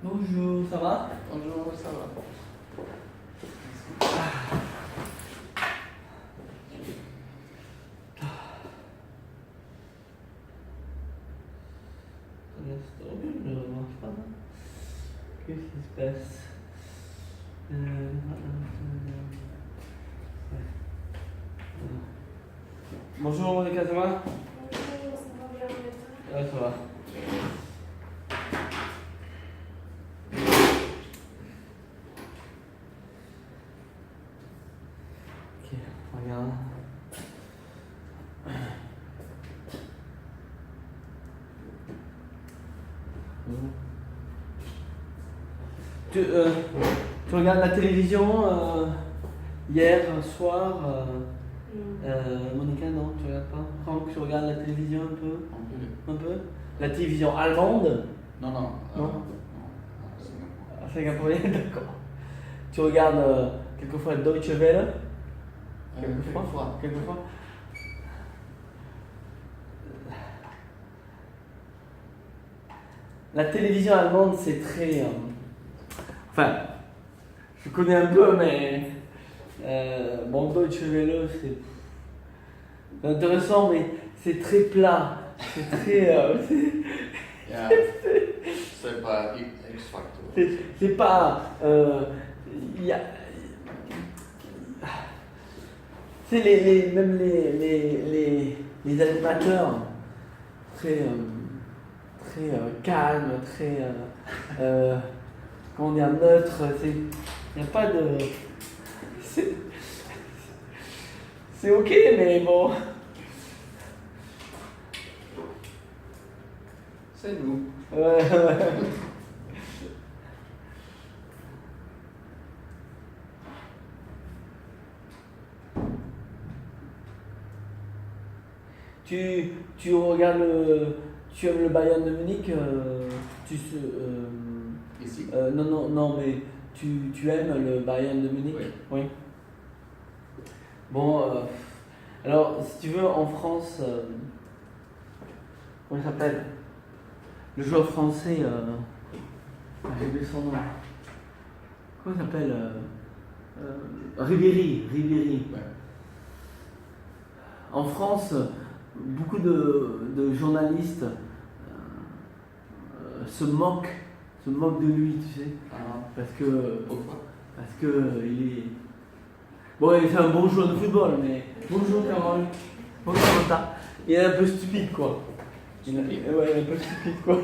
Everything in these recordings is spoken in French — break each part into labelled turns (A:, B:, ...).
A: Bonjour, ça va?
B: Bonjour, ça va.
A: Un instant, je ne mange pas. Qu'est-ce qui se passe? Bonjour Monica, ça va?
C: Bonjour, ça va bien et toi?
A: Ouais, ça va. Ok, regarde. Tu regardes la télévision hier soir Monica, non, tu regardes pas? Franck, tu regardes la télévision un peu? Un peu? La télévision allemande?
B: Non, non.
A: Non.
B: Singapour.
A: Singapourien, d'accord. Tu regardes quelquefois Deutsche Welle?
B: Quelquefois.
A: Quelquefois. La télévision allemande, c'est très. Enfin, je connais un peu, mais. Bon, Deutsche Welle, c'est intéressant, mais c'est très plat. C'est très.
B: Yeah. C'est pas X Factor.
A: C'est pas. Y a, c'est même les animateurs très calmes, très comment dire, neutres. Il n'y a pas de. C'est ok, mais bon.
B: C'est nous.
A: Ouais. Tu regardes tu aimes le Bayern de Munich
B: Ici.
A: non, mais tu aimes le Bayern de Munich? Oui. Bon, alors si tu veux, en France, comment il s'appelle? Le joueur français, j'ai oublié son nom. Comment il s'appelle? Ribéry.
B: Ouais.
A: En France, beaucoup de journalistes se moquent de lui, tu sais, parce que
B: Pourquoi?
A: il est bon, il est un bon joueur de football, mais bonjour Carole, bonjour Martha. Il est un peu stupide, quoi.
B: Stupide.
A: Ouais, il est un peu stupide, quoi.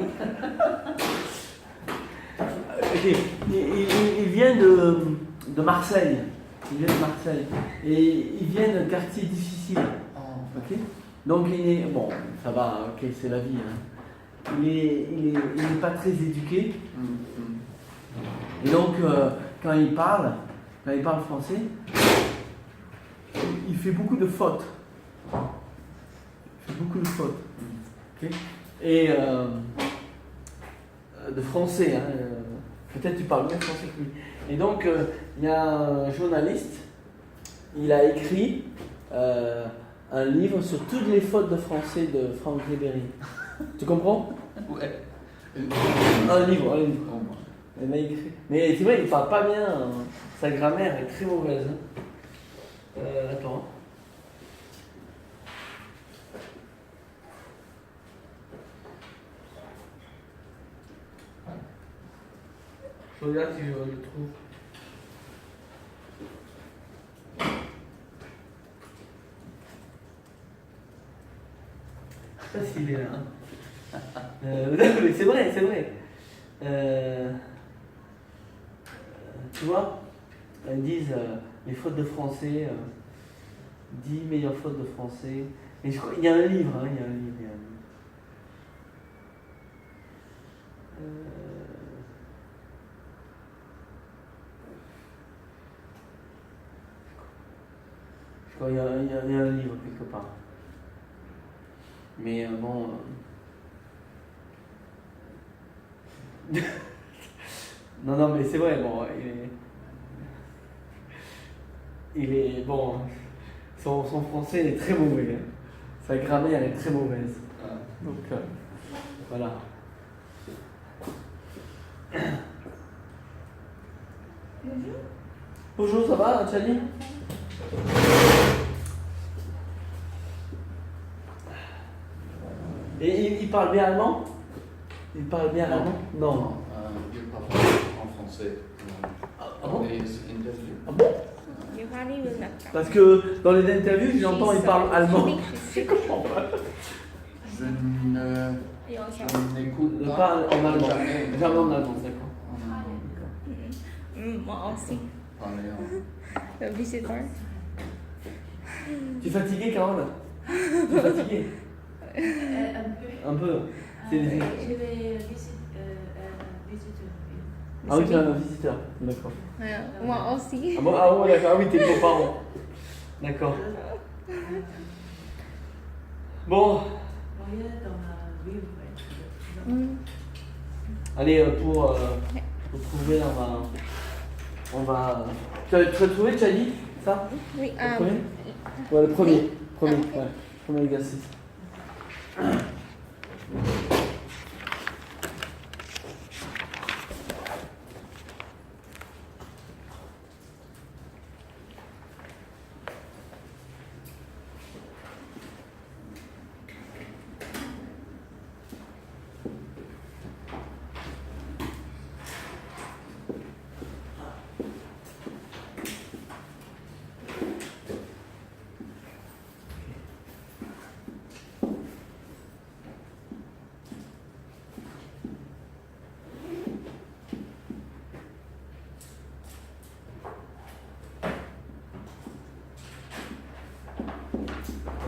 A: Ok, il vient de Marseille. Il vient de Marseille. Et il vient d'un quartier difficile. Ok. Donc il est. Bon, ça va, ok, c'est la vie. Hein. Il est pas très éduqué. Et donc, quand il parle français, il fait beaucoup de fautes. Ok. Et de français, hein. Peut-être tu parles mieux français que lui. Et donc, il y a un journaliste, il a écrit un livre sur toutes les fautes de français de Franck Ribéry. Tu comprends?
B: Ouais.
A: Un livre.
B: Oh, moi.
A: Il a écrit. Mais c'est vrai, il parle pas bien. Hein. Sa grammaire est très mauvaise. Hein. Attends. Je regarde si je le trouve. Je sais pas s'il est là. Hein. Mais c'est vrai. Tu vois, ils disent les fautes de français, 10 meilleures fautes de français. Et je crois, il y a un livre, hein, il y a un livre. Je crois qu'il y a un livre quelque part. Mais bon. Non, mais c'est vrai, bon, il est bon, son français est très mauvais, hein. Sa grammaire est très mauvaise. Donc, voilà. Bonjour, ça va, Tchali? Et il parle bien allemand? Il parle bien
B: Non.
A: allemand? Non.
B: Je parle en français.
A: Ah bon?
B: Les interviews.
A: Ah bon?
D: You hardly will not come.
A: Parce que dans les interviews, j'entends il parle allemand.
D: Je comprends pas.
B: Je ne-
D: Et on s'en
B: je n'écoute
A: Ne
B: pas.
A: parle en allemand.
B: Jamais.
A: Jamais en allemand, d'accord.
B: En allemand.
D: Moi aussi.
B: Parler en-
D: Le visiteur.
A: Tu es fatigué, Carole? Tu es fatigué?
C: Un peu.
A: Un peu.
C: Je
A: C'est-
C: vais visiter
A: Ah oui, tu es un visiteur. D'accord.
D: Moi aussi.
A: Ah bon, ah ouais, d'accord. Ah oui, t'es beaux-parents. D'accord. Bon, allez, pour trouver, on va... Tu as trouvé, tu as dit ça?
D: Oui,
A: Le premier? Ouais, le premier. Premier, ouais. Premier exercice.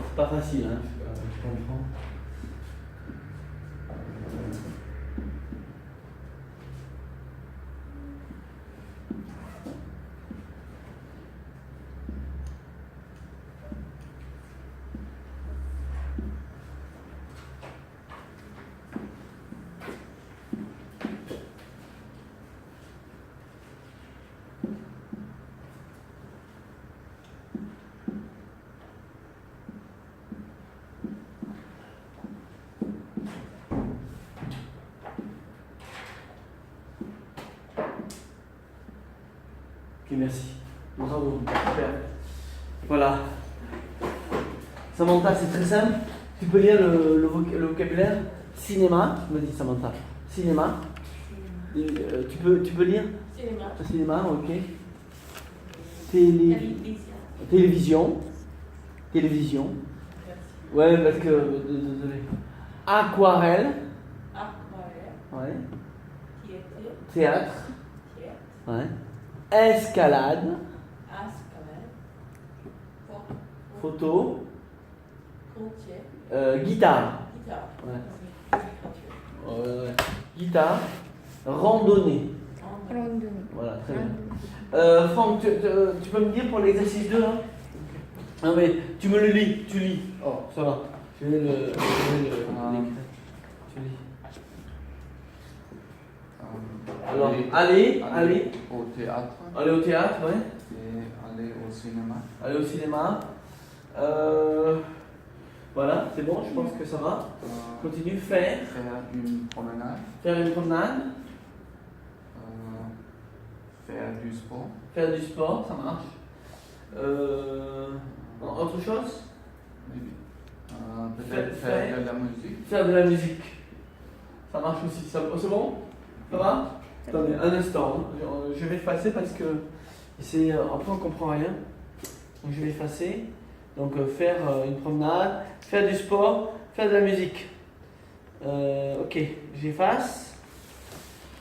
A: C'est pas facile, hein, je comprends. Ok, merci. Bravo, super. Voilà. Samantha, c'est très simple. Tu peux lire le vocabulaire. Cinéma, me dit Samantha. Cinéma. Tu peux lire
C: Cinéma.
A: Cinéma, ok.
C: Télévision.
A: Télévision.
C: Merci.
A: Ouais, parce que. Désolé. Aquarelle.
C: Aquarelle.
A: Ouais.
C: Théâtre.
A: Théâtre.
C: Théâtre.
A: Ouais. Escalade.
C: Escalade.
A: Photo.
C: Frontière.
A: Guitare.
C: Guitare.
A: Ouais. Ouais. Guitare. Randonnée.
D: Randonnée.
A: Voilà, très bien. Franck, tu peux me dire pour l'exercice 2 là? Non mais tu me le lis, tu lis. Oh, ça va. Je vais l'écrire. Tu lis. Alors, allez
B: au théâtre
A: Aller au théâtre, ouais.
B: et aller au cinéma.
A: Aller au cinéma. Voilà, c'est bon, je pense que ça va. Continue, faire.
B: Faire une promenade.
A: Faire une promenade.
B: Faire du sport.
A: Faire du sport, ça marche. Autre chose?
B: Peut-être faire de la musique.
A: Faire de la musique. Ça marche aussi. C'est bon? Ça va? Attendez, un instant. Je vais effacer parce que c'est après on comprend rien. Donc je vais effacer. Donc faire une promenade, faire du sport, faire de la musique. Ok, j'efface.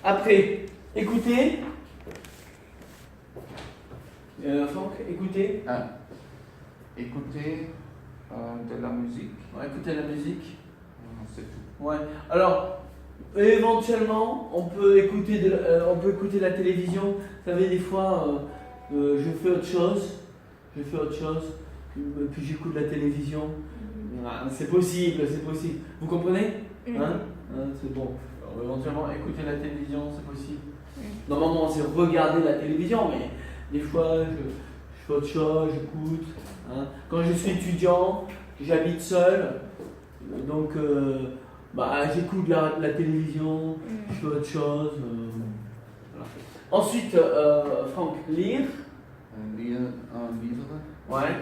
A: Après, écouter. Franck, écouter.
B: Écouter de la musique.
A: Ouais, écouter la musique.
B: C'est tout.
A: Ouais. Alors, éventuellement, on peut écouter la télévision. Vous savez, des fois, je fais autre chose. Puis j'écoute la télévision. Ah, c'est possible. Vous comprenez? Hein? C'est bon. Alors, éventuellement, écouter la télévision, c'est possible. Normalement, c'est regarder la télévision, mais des fois, je fais autre chose, j'écoute. Hein? Quand je suis étudiant, j'habite seul, donc j'écoute la télévision, je fais autre chose. Voilà. Ensuite, Franck, lire.
B: Lire un livre.
A: Ouais.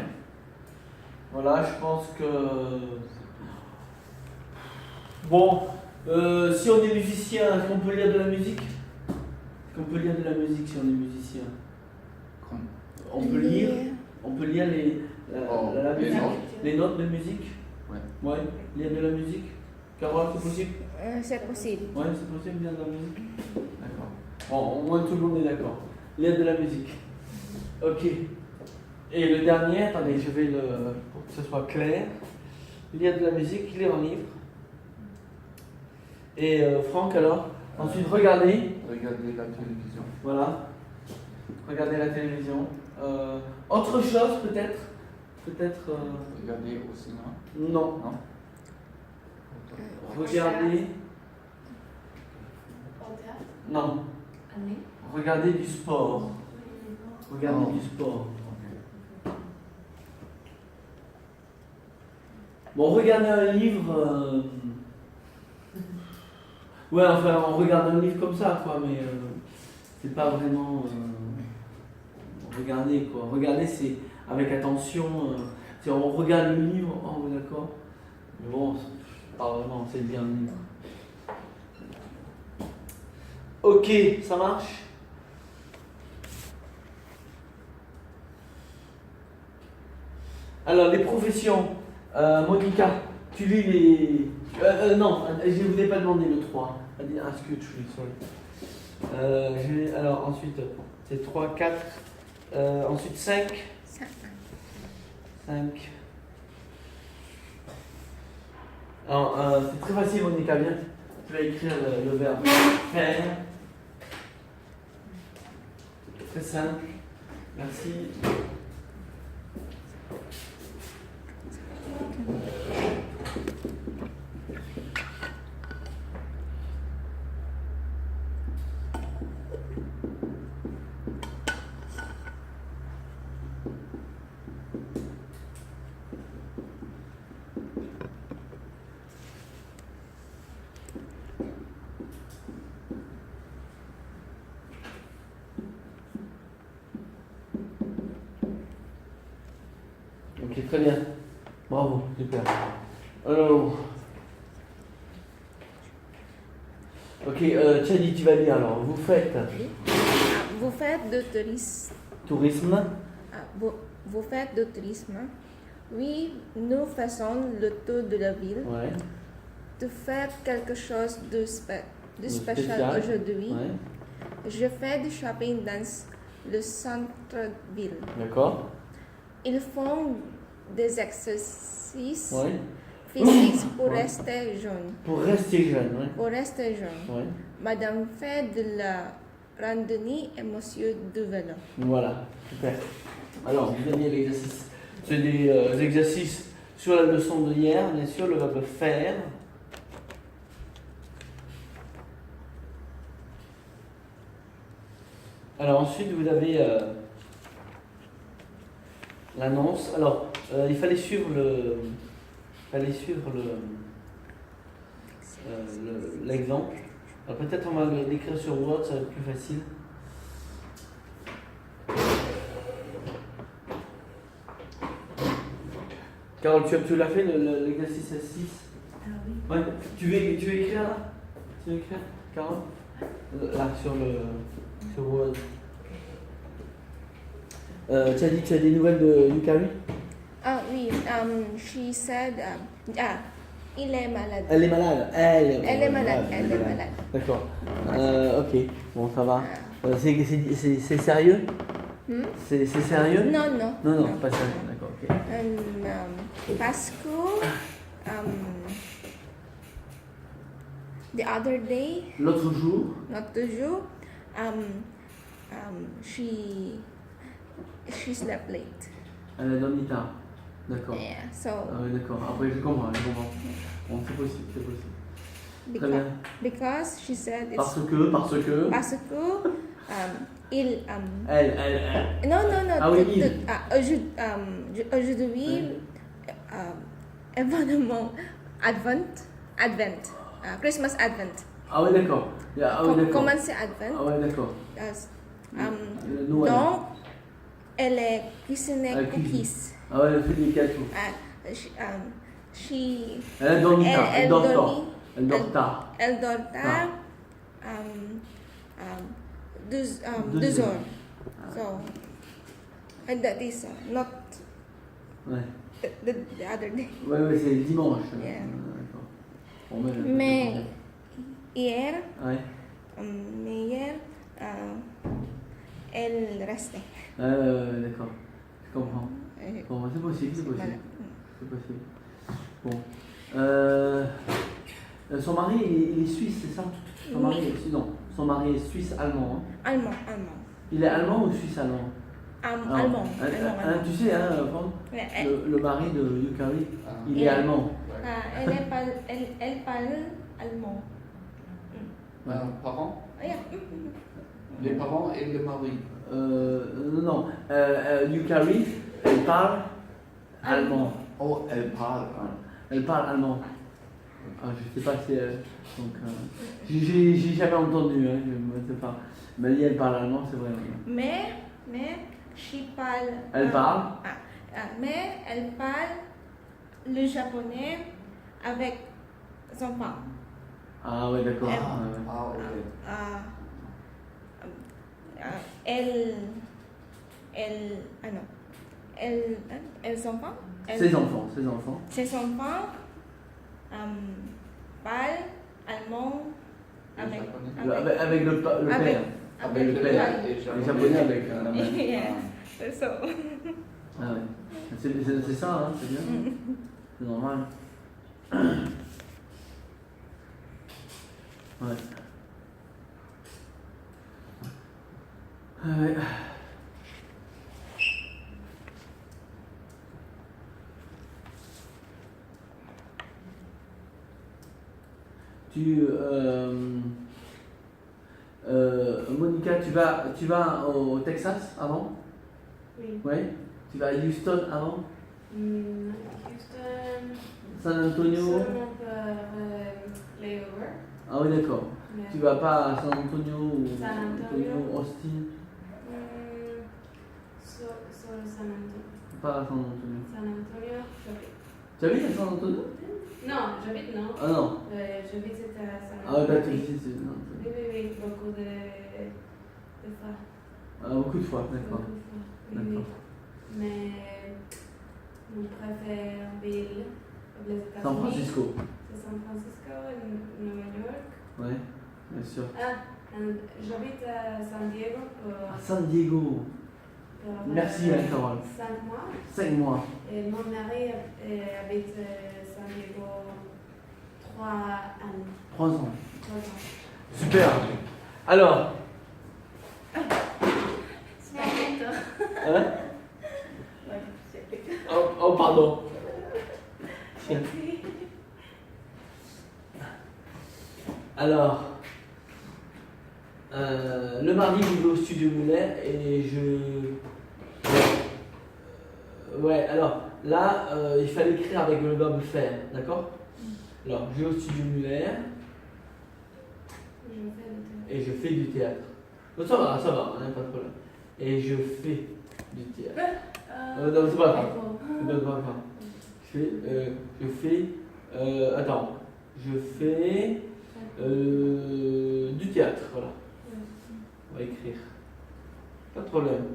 A: Voilà, je pense que. Bon, si on est musicien, est-ce qu'on peut lire de la musique? Est-ce qu'on peut lire de la musique si on est musicien?
B: Comme
A: On peut lire la
B: les
A: musique,
B: notes.
A: les notes de musique.
B: Ouais.
A: Ouais, lire de la musique. Carole, c'est possible?
D: C'est possible.
A: Ouais, c'est possible de lire de la musique. D'accord. Bon, au moins tout le monde est d'accord. Lire de la musique. Ok. Et le dernier, attendez, je vais pour que ce soit clair. Lire de la musique, lire un livre. Et Franck alors? Ensuite, regardez.
B: Regarder la télévision.
A: Voilà. Regardez la télévision. Autre chose peut-être? Peut-être.
B: Regarder au cinéma.
A: Non.
B: Non.
A: Regardez.
C: Au théâtre.
A: Non.
C: Année.
A: Regardez du sport. Regardez
B: Oh.
A: du sport.
B: Ok.
A: Bon, regardez un livre. Ouais, enfin, on regarde un livre comme ça, quoi, mais c'est pas vraiment. Regardez, quoi. Regardez, c'est avec attention. Si on regarde le livre, oh, d'accord. Mais bon, c'est pas vraiment, c'est bien le livre. Ok, ça marche? Alors, les professions. Monica, tu lis les. Non, je ne vous ai pas demandé le 3. Ask you three, sorry. Alors, ensuite, c'est 3, 4. Ensuite, 5. 5. Alors, c'est très facile, Monica, viens. Tu vas écrire le verbe faire. C'est très simple. Merci. Ok, très bien. Bravo, super. Alors. Ok, Tchadi, tu vas lire alors. Vous faites
D: Vous faites de tourisme.
A: tourisme.
D: Vous faites de tourisme. Oui, nous faisons le tour de la ville.
A: Ouais.
D: Tu fais quelque chose de spécial
A: spécial.
D: aujourd'hui.
A: Ouais.
D: Je fais du shopping dans le centre-ville.
A: D'accord.
D: Ils font des exercices
A: Ouais.
D: physiques pour
A: Ouais.
D: rester jeune.
A: Pour rester jeune, ouais.
D: Pour rester jeune.
A: Ouais.
D: Madame fait de la randonnée et monsieur du vélo.
A: Voilà, super. Alors, vous aviez l'exercice. C'est des exercices sur la leçon de hier, bien sûr, le verbe faire. Alors ensuite, vous avez l'annonce. Alors, il fallait suivre l'exemple. Alors peut-être on va l'écrire sur Word, ça va être plus facile. Carole, tu l'as fait l'exercice 6?
C: Ah oui.
A: Ouais. Tu veux écrire là? Tu veux écrire, Carole? Là, sur Word. Tu as des nouvelles de Yukari?
D: Ah oui, she said, il est malade.
A: Elle est malade.
D: Elle est malade.
A: D'accord. Ok. Bon, ça va. C'est sérieux? C'est sérieux?
D: Non, non.
A: Non, pas sérieux. D'accord, ok.
D: Parce que the other day,
A: L'autre jour?
D: l'autre jour, she slept late.
A: Elle a dormi tard. D'accord.
D: Yeah, so
A: Ah oui, d'accord. Après, je comprends. Bon, c'est possible. Très bien.
D: because she said it's
A: Parce que.
D: parce que il
A: Elle.
D: non
A: Ah oui, il.
D: aujourd'hui événement Advent Christmas Advent.
A: Ah oui, d'accord. Ah oui, d'accord.
D: Comment c'est Advent?
A: Ah ouais, d'accord. Noël.
D: Donc, elle est cuisinée
A: Elle cuisine.
D: cookies.
A: Ah ouais, elle fait des gâteaux.
D: Elle
A: dormi tard. Elle dort tard.
D: dormi-
A: Elle dort tard.
D: Elle dort tard. Deux
A: Deux
D: heures.
A: heures.
D: So, and that is not
A: Ouais.
D: the other day.
A: Ouais, c'est dimanche.
D: Yeah.
A: D'accord. Bon, ben,
D: Mais hier,
A: Ouais.
D: elle restait.
A: D'accord. Je comprends.
D: Euh,
A: Bon, c'est possible, c'est
D: voilà.
A: possible. C'est possible. Bon. Son mari, il est suisse, c'est ça? Son
D: Oui.
A: mari, non. Son mari est suisse-allemand. Hein.
D: Allemand.
A: Il est allemand ou suisse-allemand?
D: Allemand.
A: Tu sais, hein, Franck,
D: Ouais,
A: le mari de Yukari,
B: Ah.
A: il est allemand.
D: elle parle allemand.
B: Parents,
D: Yeah.
B: les parents et le mari.
A: Non. Yukari, elle parle allemand.
B: Oh, elle parle.
A: Elle parle allemand. Je sais pas si. Donc, j'ai jamais entendu, hein, je ne sais pas. Mais elle parle allemand, c'est vrai.
D: Mais, she parle.
A: Elle parle.
D: Mais elle parle le japonais avec son père.
A: Ah ouais, d'accord.
D: Elle-
B: Ah, ok.
D: Ses enfants.
A: Ses enfants.
D: Ses enfants parlent allemand
B: Le
D: avec.
B: japonais.
A: Avec le père.
B: Avec le
A: père.
B: père et
A: Les japonais avec la mère.
D: Yeah. So.
A: Ah ouais. C'est ça, hein, c'est bien. C'est normal. Ouais. Ouais. Monica, tu vas au Texas avant?
C: Oui.
A: Ouais. Tu vas à Houston avant?
C: Houston,
A: San Antonio?
C: seulement layover.
A: Ah oui, d'accord.
C: Mais,
A: Tu vas pas à San Antonio ou
C: San Antonio.
A: Austin?
C: sur San Antonio.
A: Pas à San Antonio.
C: San Antonio, j'habite.
A: Tu habites à San Antonio?
C: Non, j'habite non.
A: Ah non.
C: Je visite à San
A: Ah
C: Antonio.
A: bah tu visites San Antonio.
C: Oui, beaucoup de fois.
A: Ah, beaucoup de fois, d'accord.
C: Beaucoup de fois. Oui, oui.
A: D'accord.
C: Mais mon préféré ville, les États-Unis.
A: San Francisco.
C: C'est San Francisco et New York.
A: Ouais, bien sûr.
C: J'habite à San Diego
A: À San Diego.
C: pour
A: Merci, Carole.
C: 5 mois.
A: 5 mois.
C: Et mon mari habite à San Diego 3 ans.
A: 3 ans.
C: 3 ans.
A: Super. Alors. Hein? Oh, pardon. Tiens. Alors, le mardi, je vais au studio Muller et ouais, alors là, il fallait écrire avec le verbe faire, d'accord? Alors, je vais au studio Muller et je fais du théâtre. Donc, ça va, hein, pas de problème. Et je fais du théâtre. Non, c'est pas grave. C'est pas grave. Je fais du théâtre, voilà. On va écrire. Pas de problème.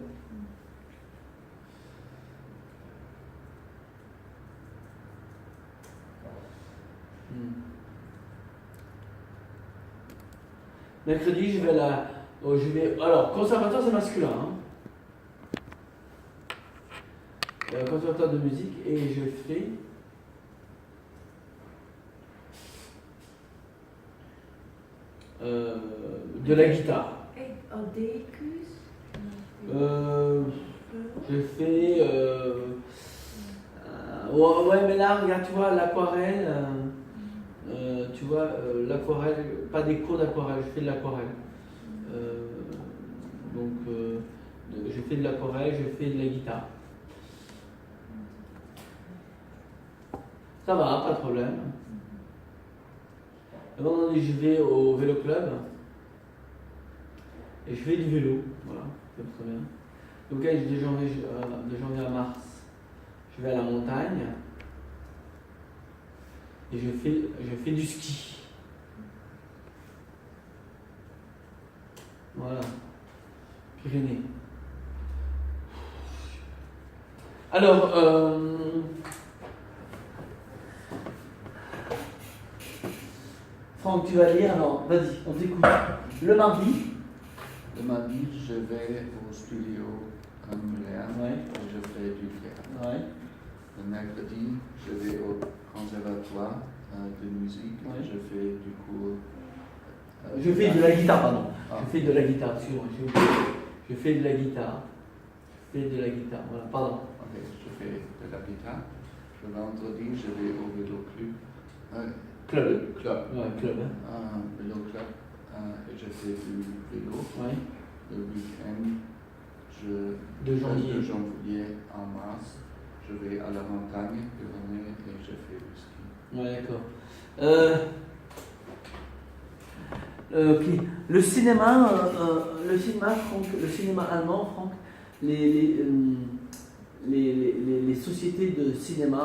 A: Mercredi, je vais alors, conservatoire, c'est masculin. Hein. Conservatoire de musique et je fais de la guitare. Je fais ouais, mais là regarde, tu vois l'aquarelle, l'aquarelle, pas des cours d'aquarelle, je fais de l'aquarelle. Je fais de l'aquarelle, je fais de la guitare. Ça va, pas de problème. Le vendredi, je vais au vélo club. Et je fais du vélo, voilà, c'est très bien. Donc de janvier à mars, je vais à la montagne et je fais du ski. Voilà, Pyrénées. Alors, Franck, tu vas lire, alors vas-y, on t'écoute. Le mardi.
B: Le mardi, je vais au studio à Moulin
A: Ouais.
B: et je fais du théâtre.
A: Ouais.
B: Le mercredi, je vais au conservatoire de musique
A: Ouais.
B: et je fais du cours.
A: Je fais de la guitare, pardon.
B: Ah.
A: Je fais de la guitare, excuse-moi. Je fais de la guitare. Je fais de la guitare, voilà, pardon.
B: Ok, je fais de la guitare. Le vendredi, je vais au vélo club.
A: Club.
B: Club.
A: Ouais, club. Hein.
B: Vélo club. Et je fais du vélo.
A: Ouais.
B: Le week-end,
A: De janvier.
B: de janvier en mars, je vais à la montagne Pyrénées et je fais du ski.
A: Ouais, d'accord. Ok. Le cinéma, Franck, le cinéma allemand, Franck, les sociétés de cinéma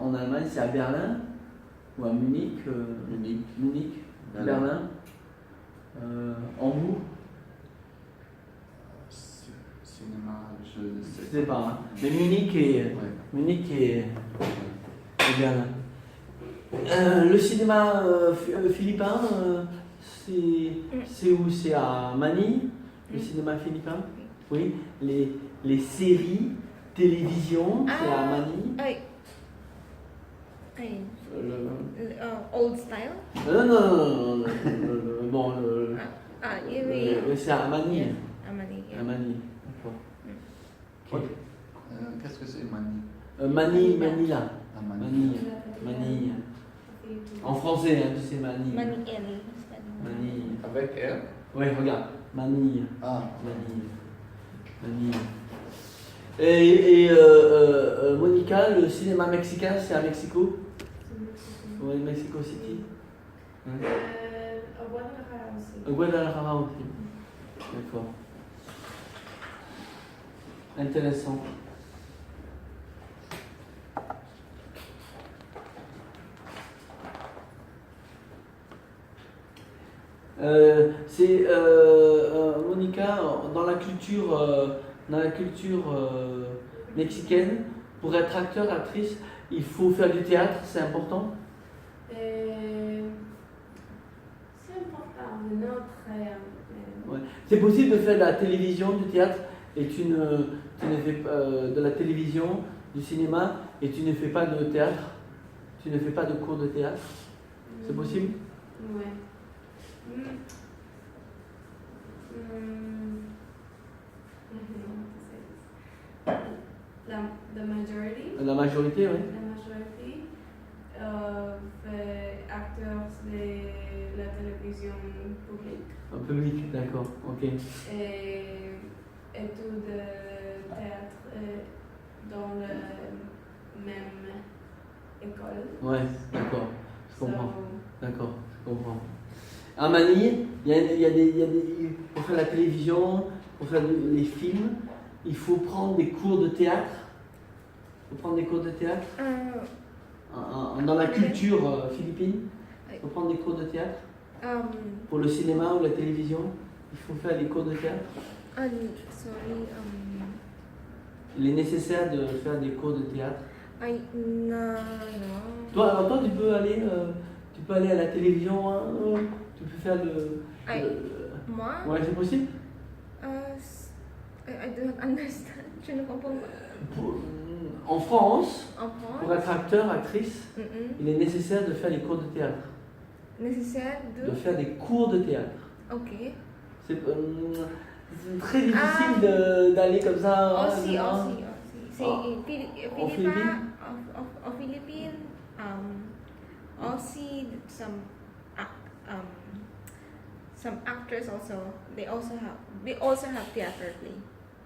A: en Allemagne, c'est à Berlin ou à Munich,
B: Munich,
A: Berlin, Hambourg,
B: cinéma, je ne
A: je
B: sais
A: sais pas. Hein. Mais Munich et Berlin. Le cinéma philippin, c'est où? C'est à Manille, le cinéma philippin. Oui. Les séries, télévision, c'est à Manille.
D: Old style.
A: Non. Bon, c'est à Manille.
D: Amani,
A: À Manille, d'accord. Ok.
B: qu'est-ce que c'est Manille?
A: Manila.
B: Ah, Manille.
A: Manille. En français, hein, tu sais, Manille.
D: Manille.
A: Manille.
B: Avec R?
A: Ouais, regarde. Manille.
B: Ah,
A: Manille. Et Monica, le cinéma mexicain, c'est à Mexico? Oui, Mexico City. Ouais.
C: Au Guadalajara aussi.
A: Guadalajara aussi. D'accord. Intéressant. Monica, dans la culture mexicaine, pour être acteur, actrice, il faut faire du théâtre, c'est important.
C: C'est important, mais non très.
A: Ouais. C'est possible de faire de la télévision, du théâtre, et tu ne fais pas de la télévision, du cinéma, et tu ne fais pas de théâtre, tu ne fais pas de cours de théâtre. C'est possible?
C: Ouais. La majority.
A: La majorité, oui.
C: La majorité fait acteurs de la télévision publique
A: Un public, d'accord, ok.
C: et études de théâtre dans la même école.
A: Ouais, d'accord, je comprends.
C: So,
A: D'accord, je comprends. À Manille, pour faire la télévision, pour faire les films, il faut prendre des cours de théâtre. Il faut prendre des cours de théâtre. Dans la culture philippine, il faut prendre des cours de théâtre. Pour le cinéma ou la télévision, il faut faire des cours de théâtre. Il est nécessaire de faire des cours de théâtre.
D: No.
A: Toi, tu peux aller à la télévision, hein, tu peux faire
D: Moi?
A: Ouais, c'est possible.
D: I don't understand. Je ne comprends pas.
A: En France,
D: En
A: pour
D: France?
A: être acteur, actrice, il est nécessaire de faire des cours de théâtre.
D: Nécessaire
A: De faire des cours de théâtre.
D: Ok.
A: C'est très difficile d'aller comme ça.
D: Aussi. C'est
A: en
D: Philippines. Au Philippines, aussi some actors also. We also have theater play.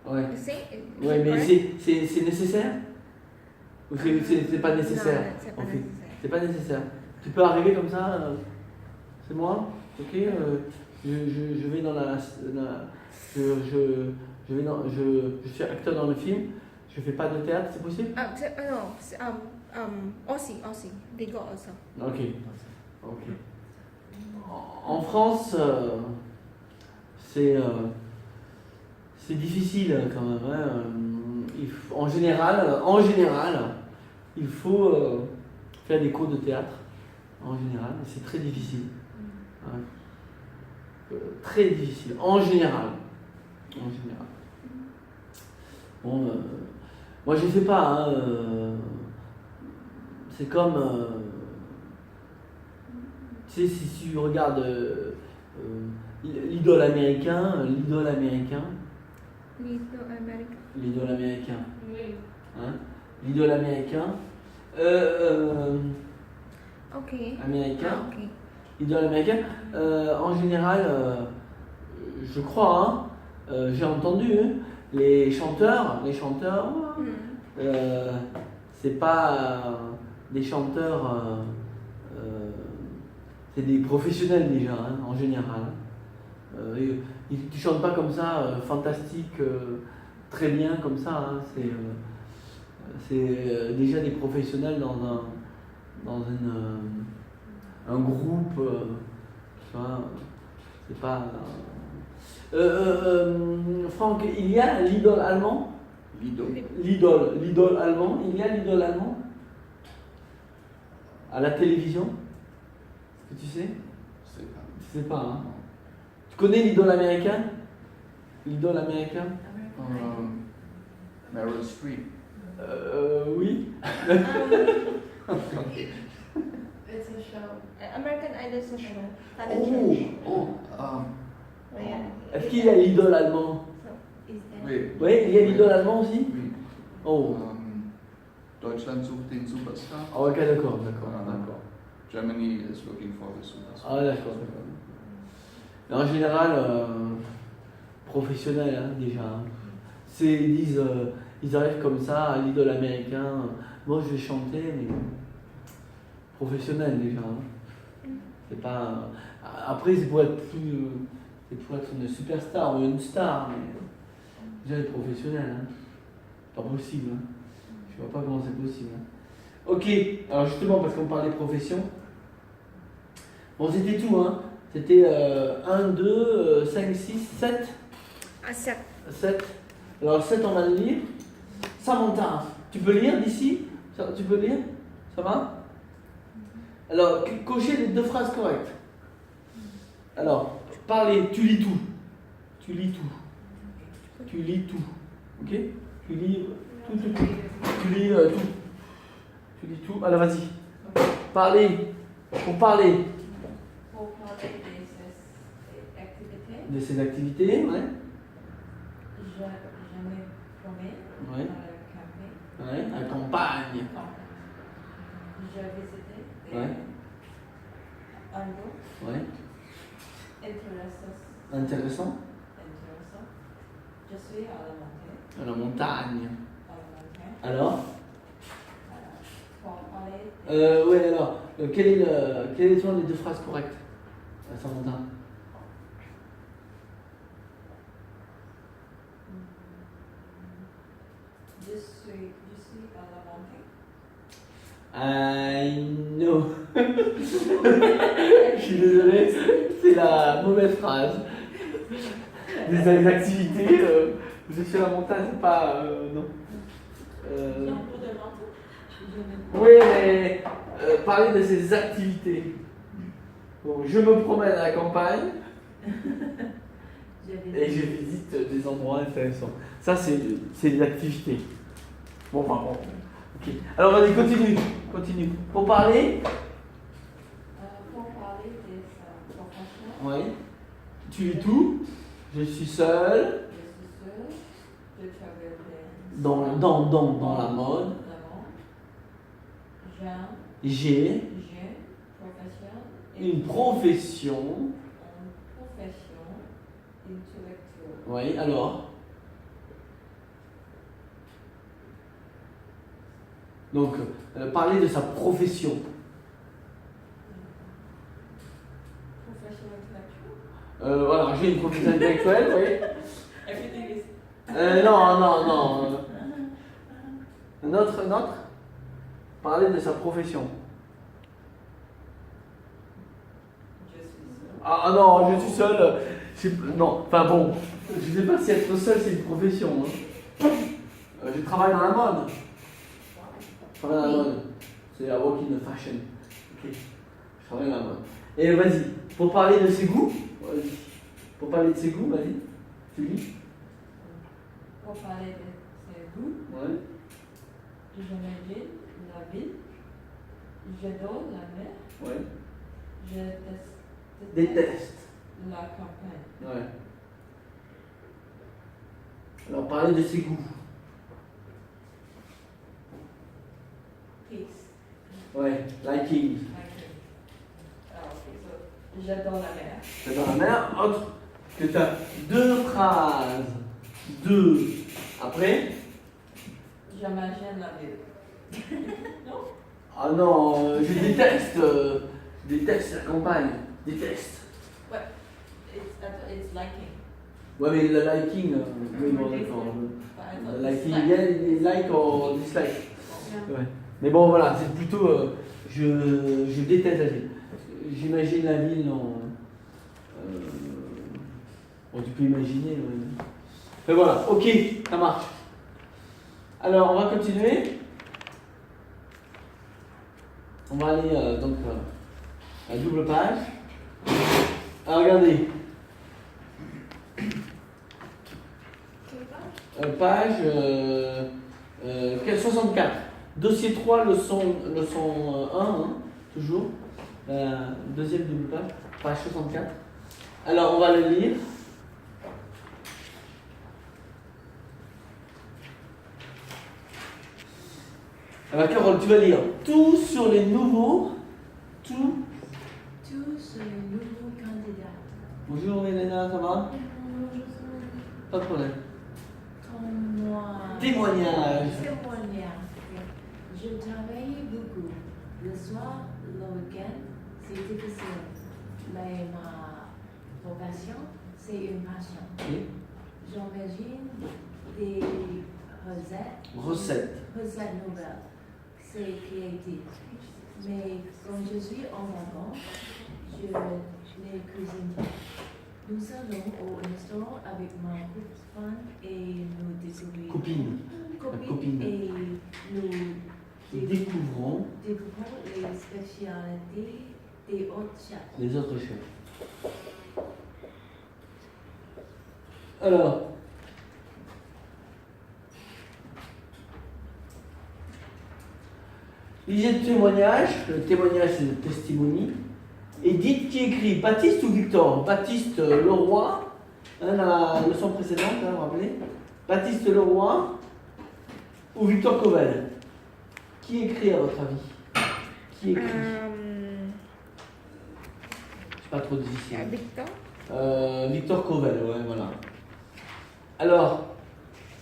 A: Ouais.
D: You see?
A: Ouais, mais c'est nécessaire? Ou c'est pas nécessaire?
D: Non, c'est pas
A: En fait,
D: nécessaire.
A: c'est pas nécessaire. Tu peux arriver comme ça, c'est moi? Ok, je vais dans je suis acteur dans le film. Je fais pas de théâtre, c'est possible?
D: No, Aussie. They go also.
A: Ok. Ok. En France, c'est difficile quand même. Hein. En général, il faut faire des cours de théâtre. En général, c'est très difficile. Hein. Très difficile. En général. Bon, moi je sais pas. Hein, c'est comme, tu sais, si tu regardes l'idole américain,
D: Little America.
A: l'idole américain,
C: Oui.
A: hein, l'idole américain,
D: Okay.
A: américain,
D: Okay.
A: idole américain, en général, je crois, hein, j'ai entendu, hein, les chanteurs, c'est pas des chanteurs, c'est des professionnels déjà, hein, en général. Ils ne chantent pas comme ça, fantastique, très bien comme ça. Hein, c'est déjà des professionnels dans un groupe. Tu vois, c'est pas. Franck, il y a l'idole allemand. L'idole allemand. Il y a l'idole allemand à la télévision. Est-ce que tu sais?
B: Je sais pas.
A: Tu sais pas, hein? Tu connais l'idole américain? L'idole américain?
B: Meryl Streep.
A: Oui.
C: It's a show.
D: American Idol is a show. Talent show. Yeah.
A: Est-ce qu'il y a l'idole allemand?
C: Is that
B: Oui.
A: Oui, il y a l'idole allemand aussi?
B: Oui.
A: Oh.
B: Deutschland sucht den Superstar.
A: Ah, ok, d'accord.
B: Germany is looking for the superstar.
A: Ah, d'accord. Mais en général, professionnels, hein, déjà. Hein. Ils disent, ils arrivent comme ça à l'idole américain. Moi, je vais chanter, mais professionnel déjà. Hein. C'est pas. Après, c'est pour être une superstar ou une star, mais déjà les professionnels. Hein. Pas possible. Hein. Je vois pas comment c'est possible. Hein. Ok, alors justement, parce qu'on parlait profession. Bon, c'était tout, hein. C'était 1, 2, 5, 6, 7. 7. Alors 7, on va le lire. Samantha, tu peux lire d'ici? Tu peux lire? Ça va? Alors, cochez les 2 phrases correctes. Alors, parlez, tu lis tout. Ok? Tu lis tout. Tu lis tout. Tu lis tout. Alors, vas-y. Parlez. Pour parler de ces activités, ouais.
C: Je me promène
A: Ouais.
C: dans le camping.
A: Ouais, la campagne.
C: Je visitais
A: Ouais.
C: un lieu
A: Ouais.
C: intéressant.
A: Intéressant.
C: Je suis à la montagne.
A: À la montagne. Alors?
C: Pour parler
A: Ouais, alors, quelles sont les 2 phrases correctes, Samantha?
C: je suis à la montagne.
A: I know. Je suis désolé, c'est la mauvaise phrase. Des activités, je suis à la montagne, c'est pas. Non. Oui, mais parler de ces activités. Bon, je me promène à la campagne et je visite des endroits intéressants. Ça, c'est des activités. Bon, enfin, bon. Ok. Alors, vas-y, continue. Pour parler
C: des professions.
A: Oui. Tu lis tout. Je suis seul.
C: Je travaille
A: Dans la mode. J'ai une profession.
C: Intellectuelle.
A: Oui, alors. Donc, parler de sa profession.
C: Profession intellectuelle.
A: Voilà, j'ai une profession intellectuelle, vous voyez.
C: Everything is.
A: Non. Notre. Parler de sa profession.
C: Je suis seule.
A: Ah non, je suis seul. Non, enfin bon, je sais pas si être seul c'est une profession. Hein. Je travaille dans la mode. Je travaille dans la mode. C'est I work in the fashion. Ok. Je travaille dans la mode. Et vas-y, pour parler de ses goûts, vas-y. Pour parler de ses goûts, vas-y. Tu lis.
C: Pour parler de ses goûts,
A: Ouais.
C: j'imagine la ville, j'adore la mer,
A: Ouais.
C: je
A: Déteste.
C: la campagne.
A: Ouais. Alors parler de ses goûts.
C: Peace.
A: Ouais. Liking.
C: Ok. Ah, ok, so, j'adore la mer.
A: C'est dans la mer. Autre que tu as deux phrases. Deux. Après.
C: J'imagine la ville. Non?
A: Ah non, je déteste la campagne. Déteste.
C: It's liking.
A: Ouais, mais le liking, oui, bon, d'accord.
C: But I thought
A: Le
C: it's
A: liking,
C: like.
A: like or dislike.
C: Yeah.
A: Ouais. Mais bon, voilà, c'est plutôt. Je déteste la ville. J'imagine la ville en. Bon, tu peux imaginer. Ouais. Mais voilà, ok, ça marche. Alors, on va continuer. On va aller donc à la double page. Alors, regardez. Page 64. Dossier 3, leçon 1, hein, toujours. Deuxième double page 64. Alors, on va le lire. Alors, Carole, tu vas lire tout sur les nouveaux. Tout.
E: Tous sur les nouveaux candidats.
A: Bonjour Elena, ça va? Pas de problème. Témoignage.
E: Je travaille beaucoup. Le soir, le week-end, c'est difficile. Mais ma vocation, c'est une passion.
A: Ok.
E: J'imagine des
A: Recette.
E: recettes nouvelles. C'est créatif. Mais quand je suis en vacances, je les cuisine pas. Nous allons au restaurant avec ma copine et nous découvrons. Copine. Et nous
A: Découvrons
E: découvrons les spécialités des autres chefs.
A: les autres chefs. Alors, lisez le témoignage. Le témoignage, c'est le testimony. Et dites qui écrit, Baptiste ou Victor? Baptiste Leroy, hein, la leçon précédente, hein, vous vous rappelez? Baptiste Leroy ou Victor Covel? Qui écrit à votre avis? Qui écrit? C'est pas trop difficile.
D: Victor.
A: Victor Covel, ouais, voilà. Alors,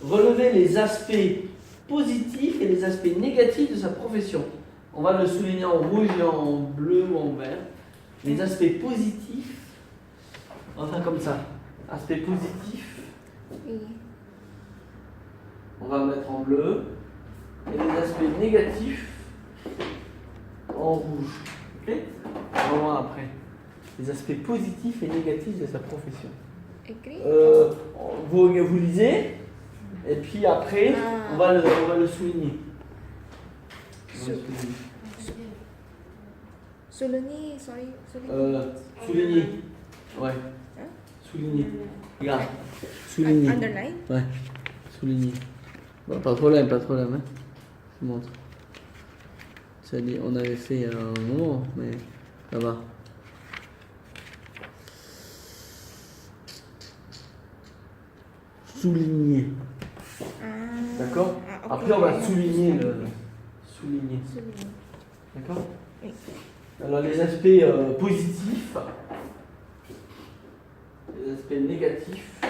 A: relevez les aspects positifs et les aspects négatifs de sa profession. On va le souligner en rouge et en bleu ou en vert. Les aspects positifs, on va faire comme ça. Aspect positif,
D: Oui.
A: on va mettre en bleu. Et les aspects négatifs, en rouge. Ok? On va voir après. Les aspects positifs et négatifs de sa profession.
D: Écrit.
A: Vous lisez, et puis après, on va le souligner.
D: Souligner,
A: Souligner. Ouais. Souligner. Regarde. Souligner.
D: Underline.
A: Ouais. Souligner. Bon, pas de problème, hein. Je vous montre. C'est-à-dire, on avait fait un moment, mais ça va. Souligner. D'accord?
D: Ok.
A: Après, on va souligner le. Souligner.
D: Souligner.
A: D'accord?
D: Oui.
A: Alors, les aspects positifs, les aspects négatifs.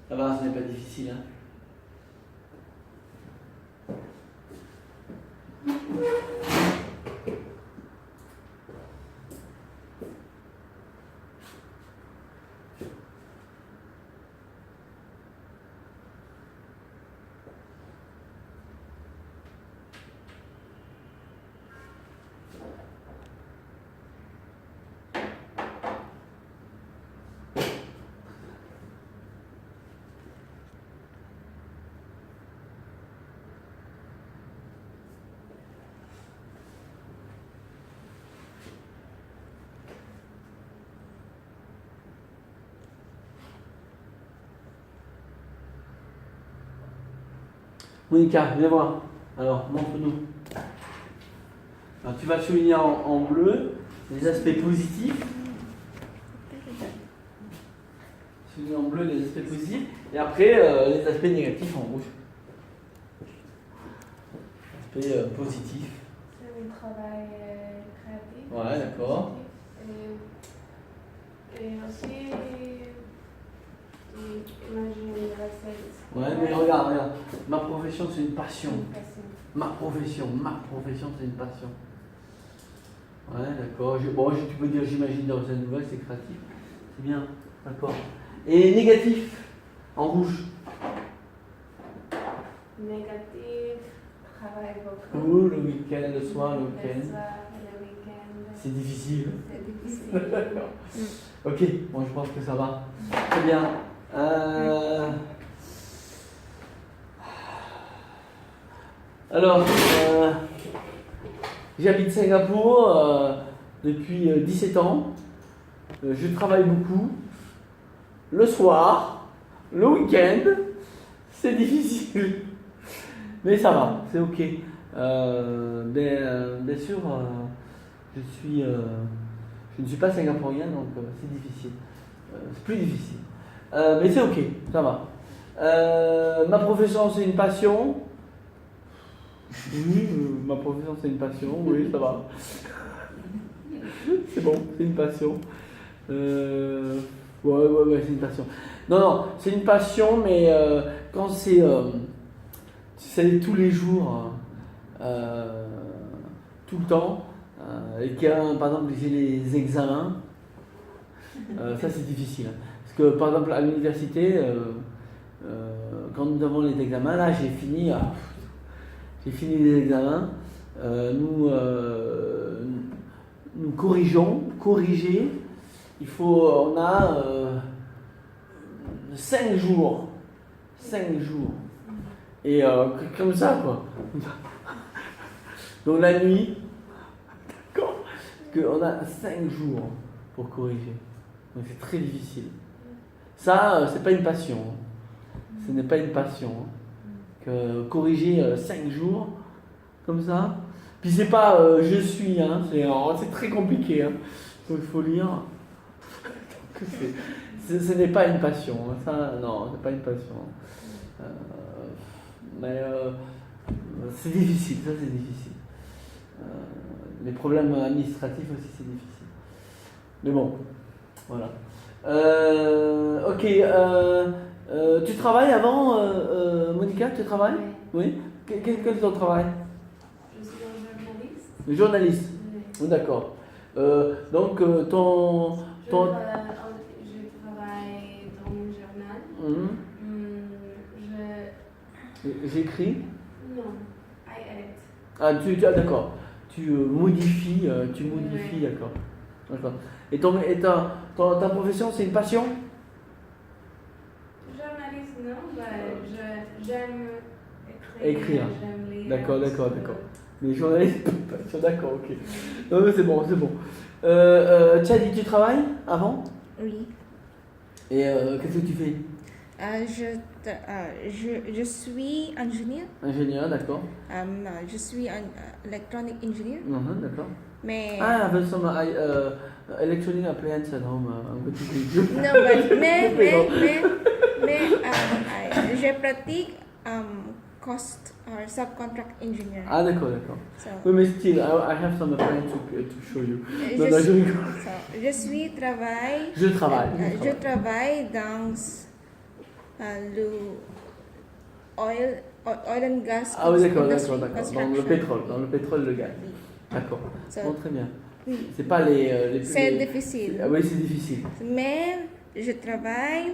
A: Ça va, ce n'est pas difficile. Hein. Monica, viens voir. Alors, montre-nous. Alors, tu vas souligner en bleu les aspects positifs. Souligner en bleu les aspects positifs. Et après, les aspects négatifs en rouge. Aspects positifs.
C: C'est un travail créatif.
A: Ouais, d'accord.
C: Et aussi, imaginer la recette.
A: Ouais, mais regarde. Ma profession, c'est une passion.
C: Une passion.
A: Ma profession, c'est une passion. Ouais, d'accord. Tu peux dire, j'imagine, dans une nouvelle, c'est créatif. C'est bien, d'accord. Et négatif, en rouge.
C: Négatif, travail beaucoup.
A: Ou le week-end, le soir, le
C: Le
A: week-end.
C: soir, le week-end.
A: C'est difficile.
C: C'est difficile.
A: D'accord. Ok, bon, je pense que ça va. Très bien. Alors, j'habite Singapour depuis 17 ans. Je travaille beaucoup. Le soir, le week-end, c'est difficile. Mais ça va, c'est ok. Bien sûr, je ne suis pas singapourien, donc c'est difficile. C'est plus difficile. Mais c'est ok, ça va. Ma profession, c'est une passion. Oui, ma profession, c'est une passion. Oui, ça va. C'est bon, c'est une passion. Ouais, c'est une passion. Non, c'est une passion, mais quand c'est tous les jours, tout le temps, et qu'il y a, par exemple, j'ai les examens, ça c'est difficile. Parce que, par exemple, à l'université, quand nous avons les examens, là, j'ai fini les examens, nous corriger, on a 5 jours. 5 jours. Et comme ça, quoi. Donc la nuit, d'accord, parce qu'on a 5 jours pour corriger. Donc c'est très difficile. Ça, c'est pas une passion. Ce n'est pas une passion. Que corriger 5 jours, comme ça. Puis c'est pas je suis, hein, c'est très compliqué. Hein. Donc il faut lire. Donc, ce n'est pas une passion. Hein. Ça, non, c'est pas une passion. Mais c'est difficile, ça c'est difficile. Les problèmes administratifs aussi c'est difficile. Mais bon, voilà. Ok, tu travailles avant, Monica, tu travailles? Oui. Quel est ton travail?
C: Je suis un journaliste.
A: Le journaliste.
C: Oui.
A: D'accord. Donc ton...
C: Je travaille dans un journal.
A: J'écris?
C: Non, I edit.
A: Ah, d'accord. Tu modifies, d'accord. D'accord. Et ta profession, c'est une passion?
C: Journaliste, non, mais j'aime
A: Écrire.
C: J'aime lire.
A: D'accord. Les journalistes, passion, d'accord, ok. Non, mais c'est bon. Tchadi, tu travailles avant?
D: Oui.
A: Et qu'est-ce que tu fais?
D: Je suis ingénieur.
A: Ingénieur, d'accord.
D: Je suis un electronic engineer.
A: D'accord.
D: Mais
A: I have some electronic appliance at home. I'm going to give you.
D: non, mais je pratique cost or subcontract engineer.
A: Ah, d'accord.
D: So,
A: Oui, mais still, I have some appliance to show you. Non,
D: je
A: je rigole.
D: Je travaille
A: Je travaille.
D: je travaille dans le oil and gas
A: Ah oui, d'accord,
D: industry,
A: d'accord. Dans le
D: construction.
A: pétrole, le gaz. D'accord.
D: So,
A: Bon, très bien.
D: oui.
A: C'est pas les plus.
D: C'est difficile.
A: Ah oui, c'est difficile.
D: Mais je travaille,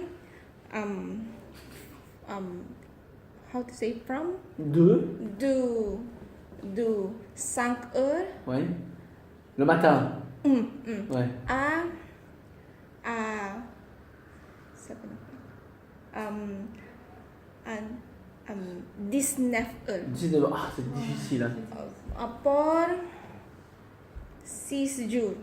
D: how to say from?
A: Deux.
D: De 5 heures
A: Ouais. Le matin. Ouais.
D: à 19 heures.
A: 19. Ah, c'est difficile. Hein.
D: Pour 6 jours.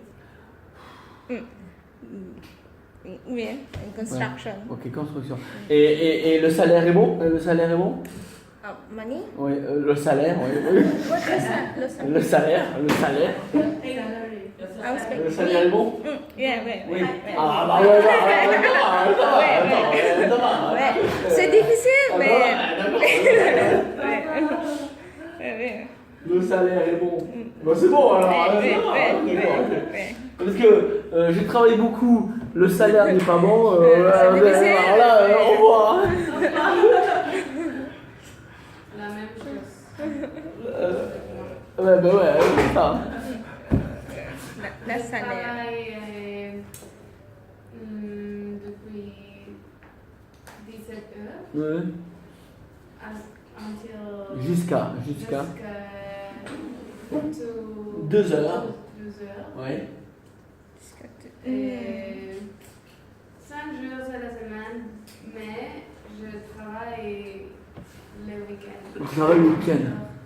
D: Oui, en construction.
A: Ok, construction. Et le salaire est bon? Le salaire est bon?
D: Money?
A: Oui, le salaire, oui.
D: What is that?
A: Le salaire.
C: Salary.
A: Le salaire est bon?
D: Yeah,
A: Oui. Ah, bah ouais, ça va.
D: ouais. C'est difficile, mais.
A: Le salaire est bon. Bah, c'est bon alors. Parce que j'ai travaillé beaucoup, le salaire n'est pas bon. Alors là, au revoir.
C: La même chose.
A: Ouais, bah ouais, c'est ça.
D: La
C: Je
D: salaire.
C: travaille depuis 17 heures
A: Ouais.
C: until
A: Jusqu'à. 2 heures.
C: 2 heures.
A: Ouais.
C: 5 jours à la semaine, mais je travaille le week-end.
A: Je travaille le week-end.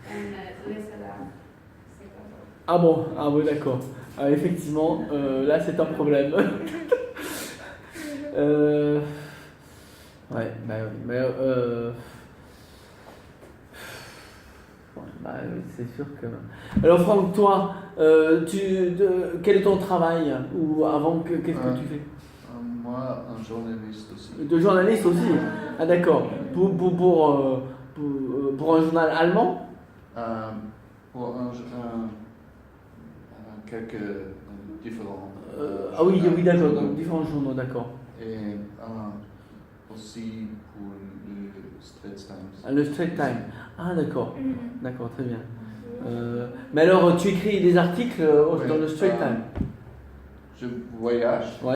C: Et les salaires, c'est pas bon.
A: Ah bon, ah oui, d'accord. Ah, effectivement, là c'est un problème. Ouais, bah oui, mais ouais, bah, oui, c'est sûr que. Alors Franck, toi, quel est ton travail? Ou avant, qu'est-ce que tu fais?
B: Moi, un journaliste aussi.
A: De journaliste aussi? Ah d'accord. Pour un journal allemand?
B: Pour quelques différents.
A: Ah oui, oui, d'accord, donc différents journaux, d'accord.
B: Et aussi pour le Straits Times.
A: Ah, le Straits Times. Ah d'accord, d'accord, très bien. Mais alors, tu écris des articles dans le Straits Times?
B: Je voyage.
A: Ouais.